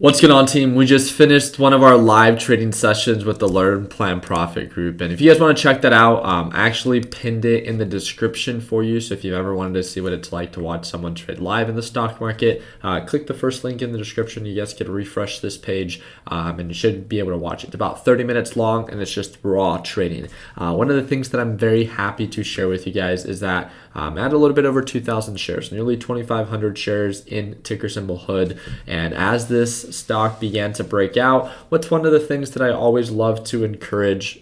What's going on, team? We just finished one of our live trading sessions with the Learn Plan Profit group. And if you guys want to check that out, I actually pinned it in the description for you. So if you ever wanted to see what it's like to watch someone trade live in the stock market, click the first link in the description. You guys can refresh this page and you should be able to watch it. It's about 30 minutes long and it's just raw trading. One of the things that I'm very happy to share with you guys is that I had a little bit over 2,000 shares, nearly 2,500 shares in ticker symbol HOOD. And as this stock began to break out, what's one of the things that I always love to encourage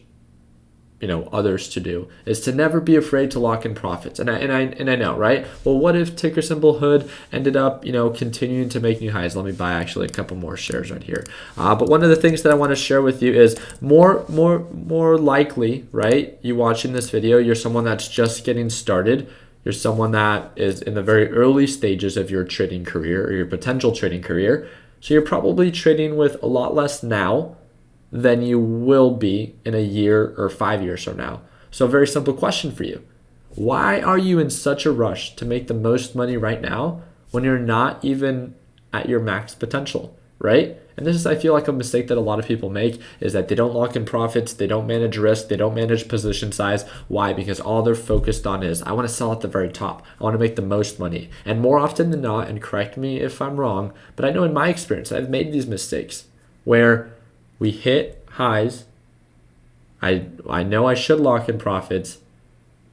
others to do is to never be afraid to lock in profits. And I know, right? Well, what if ticker symbol HOOD ended up continuing to make new highs? Let me buy actually a couple more shares right here. But one of the things that I want to share with you is more likely, right? You watching this video, you're someone that's just getting started. You're someone that is in the very early stages of your trading career or your potential trading career. So you're probably trading with a lot less now than you will be in a year or 5 years from now. So a very simple question for you. Why are you in such a rush to make the most money right now when you're not even at your max potential, right? And this is, I feel like, a mistake that a lot of people make is that they don't lock in profits, they don't manage risk, they don't manage position size. Why? Because all they're focused on is, I want to sell at the very top. I want to make the most money. And more often than not, and correct me if I'm wrong, but I know in my experience, I've made these mistakes where we hit highs. I know I should lock in profits,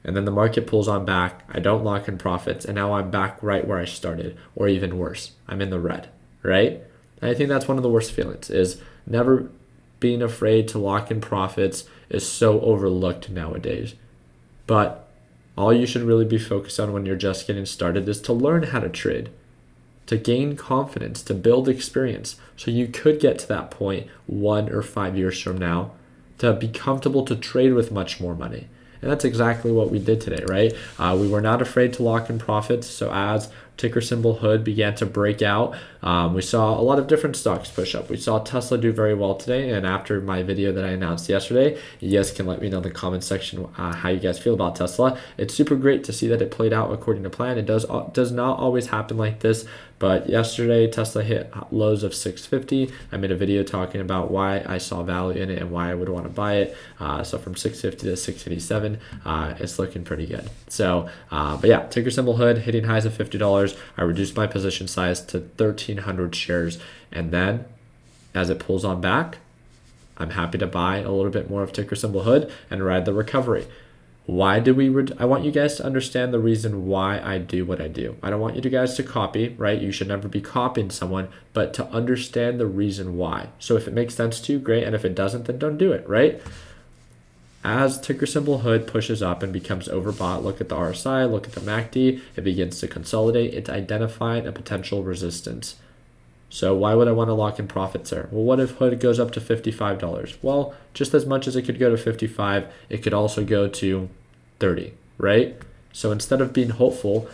and then the market pulls on back. I don't lock in profits, and now I'm back right where I started, or even worse, I'm in the red, right? And I think that's one of the worst feelings, is never being afraid to lock in profits is so overlooked nowadays. But all you should really be focused on when you're just getting started is to learn how to trade, to gain confidence, to build experience, so you could get to that point 1 or 5 years from now to be comfortable to trade with much more money. And that's exactly what we did today, right? We were not afraid to lock in profits. So as ticker symbol HOOD began to break out, we saw a lot of different stocks push up. We saw Tesla do very well today. And after my video that I announced yesterday, you guys can let me know in the comment section how you guys feel about Tesla. It's super great to see that it played out according to plan. It does not always happen like this. But yesterday, Tesla hit lows of 650. I made a video talking about why I saw value in it and why I would want to buy it. So from 650 to 687, it's looking pretty good. So, but yeah, ticker symbol HOOD hitting highs of $50. I reduced my position size to 1,300 shares. And then as it pulls on back, I'm happy to buy a little bit more of ticker symbol HOOD and ride the recovery. Why do we, I want you guys to understand the reason why I do what I do. I don't want you guys to copy, right? You should never be copying someone, but to understand the reason why. So if it makes sense to you, great. And if it doesn't, then don't do it, right? As ticker symbol HOOD pushes up and becomes overbought, look at the RSI, look at the MACD, it begins to consolidate. It's identifying a potential resistance. So why would I want to lock in profits there? Well, what if HOOD goes up to $55? Well, just as much as it could go to 55, it could also go to 30, right? So instead of being hopeful,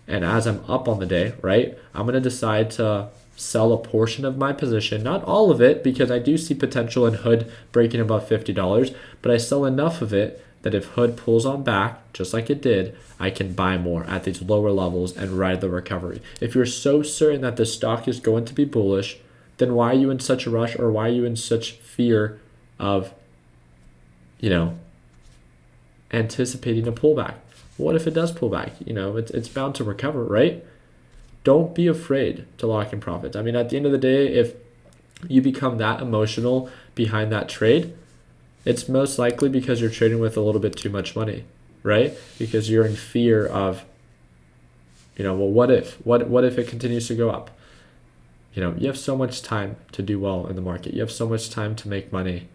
and as I'm up on the day, right, I'm going to decide to sell a portion of my position, not all of it, because I do see potential in HOOD breaking above $50, but I sell enough of it that if HOOD pulls on back, just like it did, I can buy more at these lower levels and ride the recovery. If you're so certain that the stock is going to be bullish, then why are you in such a rush, or why are you in such fear of, anticipating a pullback? What if it does pull back? It's bound to recover, right? Don't be afraid to lock in profits. I mean, at the end of the day, if you become that emotional behind that trade, it's most likely because you're trading with a little bit too much money, right? Because you're in fear of, well, what if it continues to go up? You have so much time to do well in the market. You have so much time to make money.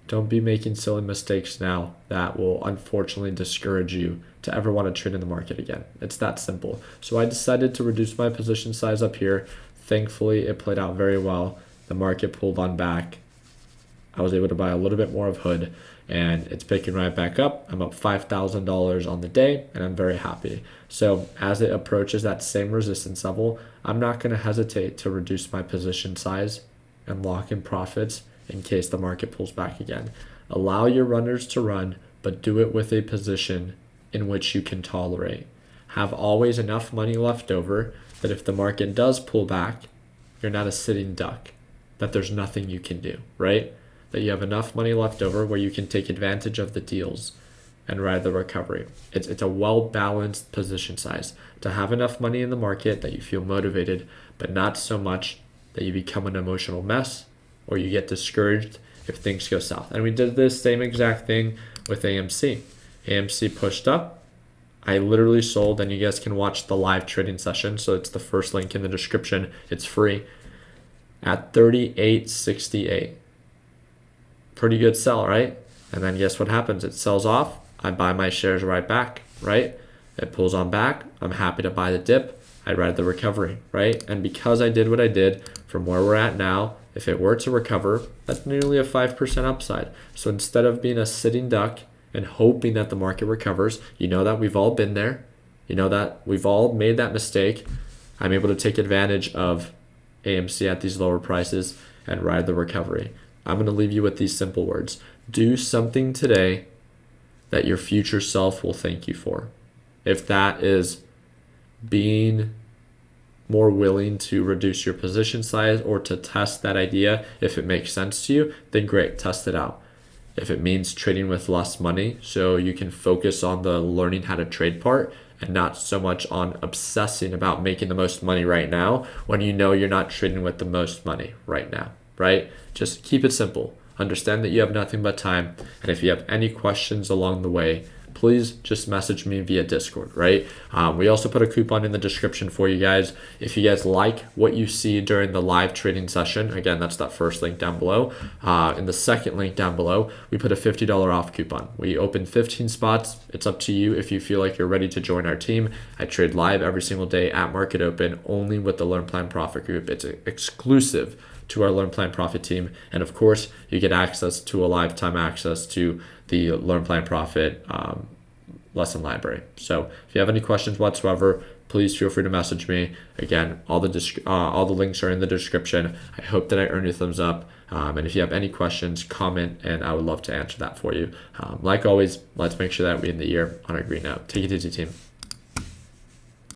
Don't be making silly mistakes now that will unfortunately discourage you to ever want to trade in the market again. It's that simple. So I decided to reduce my position size up here. Thankfully, it played out very well. The market pulled on back. I was able to buy a little bit more of HOOD, and it's picking right back up. I'm up $5,000 on the day, and I'm very happy. So as it approaches that same resistance level, I'm not going to hesitate to reduce my position size and lock in profits in case the market pulls back again. Allow your runners to run, but do it with a position in which you can tolerate. Have always enough money left over that if the market does pull back, you're not a sitting duck. that there's nothing you can do, right? That you have enough money left over where you can take advantage of the deals and ride the recovery. It's a well-balanced position size to have enough money in the market that you feel motivated, but not so much that you become an emotional mess or you get discouraged if things go south. And we did this same exact thing with AMC. AMC pushed up. I literally sold, and you guys can watch the live trading session. So it's the first link in the description. It's free at 38.68. Pretty good sell, right? And then guess what happens? It sells off. I buy my shares right back, right? It pulls on back. I'm happy to buy the dip. I ride the recovery, right? And because I did what I did from where we're at now, if it were to recover, that's nearly a 5% upside. So instead of being a sitting duck and hoping that the market recovers, you know that we've all been there. You know that we've all made that mistake. I'm able to take advantage of AMC at these lower prices and ride the recovery. I'm going to leave you with these simple words. Do something today that your future self will thank you for. If that is being more willing to reduce your position size or to test that idea, if it makes sense to you, then great, test it out. If it means trading with less money so you can focus on the learning how to trade part and not so much on obsessing about making the most money right now when you know you're not trading with the most money right now, right? Just keep it simple. Understand that you have nothing but time. And if you have any questions along the way, please just message me via Discord, right? We also put a coupon in the description for you guys. If you guys like what you see during the live trading session, again, that's that first link down below. In the second link down below, we put a $50 off coupon. We open 15 spots. It's up to you if you feel like you're ready to join our team. I trade live every single day at market open, only with the Learn Plan Profit group. It's exclusive to our Learn Plan Profit team. And of course, you get access to a lifetime access to the Learn Plan Profit lesson library. So if you have any questions whatsoever, please feel free to message me. Again, all the links are in the description. I hope that I earned your thumbs up. And if you have any questions, comment, and I would love to answer that for you. Like always, let's make sure that we end the year on a green note. Take it easy, team.